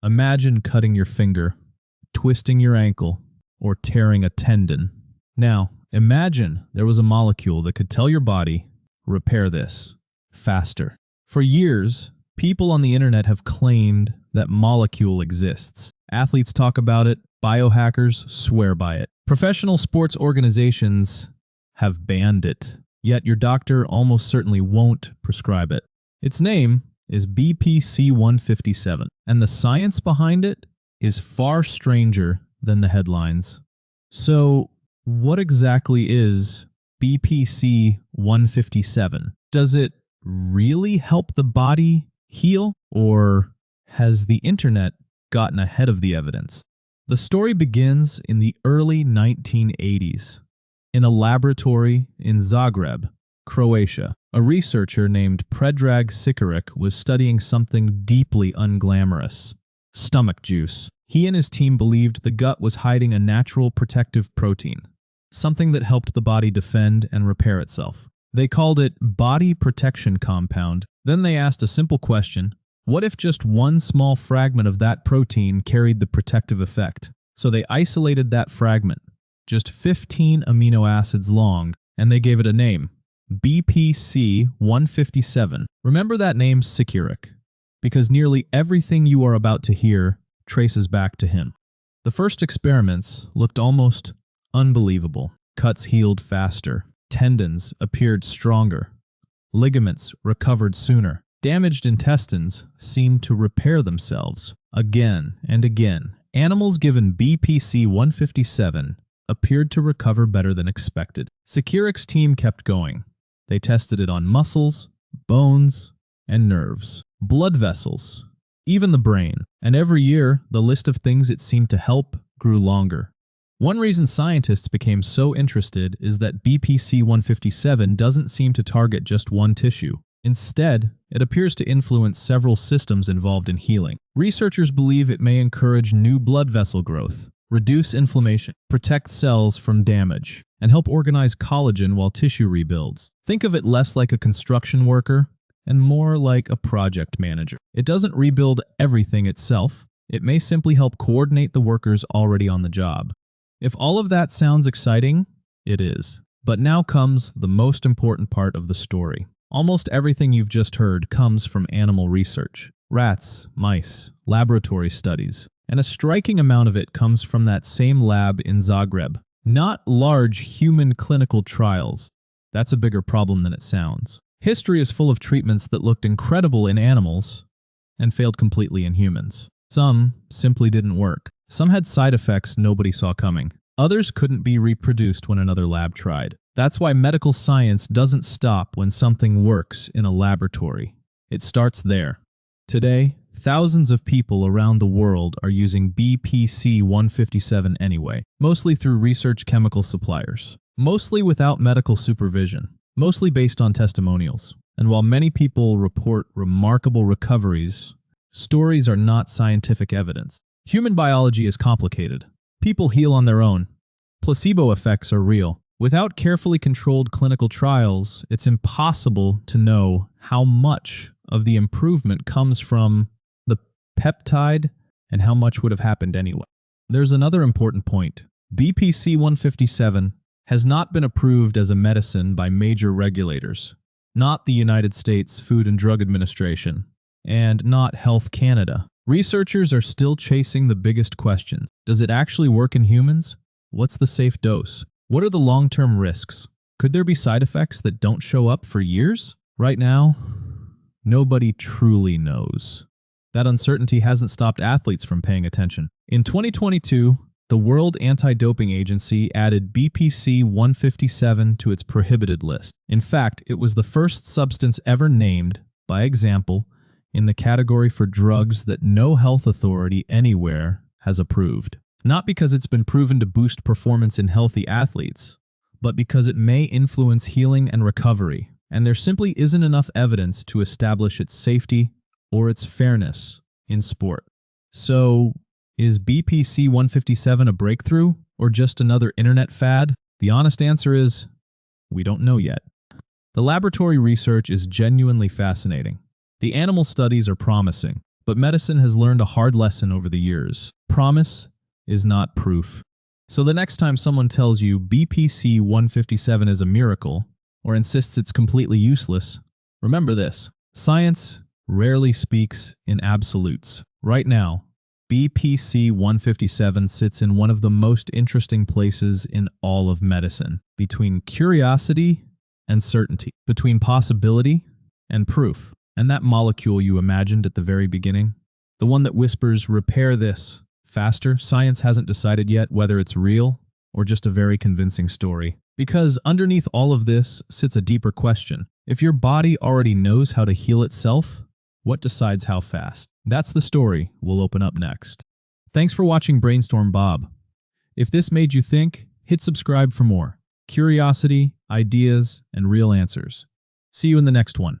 Imagine cutting your finger, twisting your ankle, or tearing a tendon. Now, imagine there was a molecule that could tell your body, repair this, faster. For years, people on the internet have claimed that molecule exists. Athletes talk about it, biohackers swear by it. Professional sports organizations have banned it, yet your doctor almost certainly won't prescribe it. Its name is BPC 157, and the science behind it is far stranger than the headlines. So, what exactly is BPC 157? Does it really help the body heal, or has the internet gotten ahead of the evidence? The story begins in the early 1980s. In a laboratory in Zagreb, Croatia, a researcher named Predrag Sikaric was studying something deeply unglamorous: stomach juice. He and his team believed the gut was hiding a natural protective protein, something that helped the body defend and repair itself. They called it body protection compound. Then they asked a simple question: what if just one small fragment of that protein carried the protective effect? So they isolated that fragment, just 15 amino acids long, and they gave it a name: BPC 157. Remember that name, Sikaric, because nearly everything you are about to hear traces back to him. The first experiments looked almost unbelievable. Cuts healed faster, tendons appeared stronger, ligaments recovered sooner, damaged intestines seemed to repair themselves. Again and again, animals given BPC 157 appeared to recover better than expected. Sikaric's team kept going. They tested it on muscles, bones, and nerves, blood vessels, even the brain. And every year, the list of things it seemed to help grew longer. One reason scientists became so interested is that BPC 157 doesn't seem to target just one tissue. Instead, it appears to influence several systems involved in healing. Researchers believe it may encourage new blood vessel growth, reduce inflammation, protect cells from damage, and help organize collagen while tissue rebuilds. Think of it less like a construction worker and more like a project manager. It doesn't rebuild everything itself. It may simply help coordinate the workers already on the job. If all of that sounds exciting, it is. But now comes the most important part of the story. Almost everything you've just heard comes from animal research: rats, mice, laboratory studies, and a striking amount of it comes from that same lab in Zagreb. Not large human clinical trials. That's a bigger problem than it sounds. History is full of treatments that looked incredible in animals and failed completely in humans. Some simply didn't work. Some had side effects nobody saw coming. Others couldn't be reproduced when another lab tried. That's why medical science doesn't stop when something works in a laboratory. It starts there. Today, thousands of people around the world are using BPC 157 anyway, mostly through research chemical suppliers, mostly without medical supervision, mostly based on testimonials. And while many people report remarkable recoveries, stories are not scientific evidence. Human biology is complicated. People heal on their own. Placebo effects are real. Without carefully controlled clinical trials, it's impossible to know how much of the improvement comes from the peptide and how much would have happened anyway. There's another important point. BPC 157 has not been approved as a medicine by major regulators, not the United States Food and Drug Administration, and not Health Canada. Researchers are still chasing the biggest questions. Does it actually work in humans? What's the safe dose? What are the long-term risks? Could there be side effects that don't show up for years? Right now, nobody truly knows. That uncertainty hasn't stopped athletes from paying attention. In 2022, the World Anti-Doping Agency added BPC 157 to its prohibited list. In fact, it was the first substance ever named, by example, in the category for drugs that no health authority anywhere has approved. Not because it's been proven to boost performance in healthy athletes, but because it may influence healing and recovery, and there simply isn't enough evidence to establish its safety or its fairness in sport. So, is BPC 157 a breakthrough or just another internet fad? The honest answer is, we don't know yet. The laboratory research is genuinely fascinating. The animal studies are promising. But medicine has learned a hard lesson over the years. Promise is not proof. So the next time someone tells you BPC 157 is a miracle, or insists it's completely useless, remember this: science rarely speaks in absolutes. Right now, BPC 157 sits in one of the most interesting places in all of medicine, between curiosity and certainty, between possibility and proof. And that molecule you imagined at the very beginning, the one that whispers, repair this faster, science hasn't decided yet whether it's real or just a very convincing story. Because underneath all of this sits a deeper question. If your body already knows how to heal itself, what decides how fast? That's the story we'll open up next. Thanks for watching Brainstorm Bob. If this made you think, hit subscribe for more curiosity, ideas, and real answers. See you in the next one.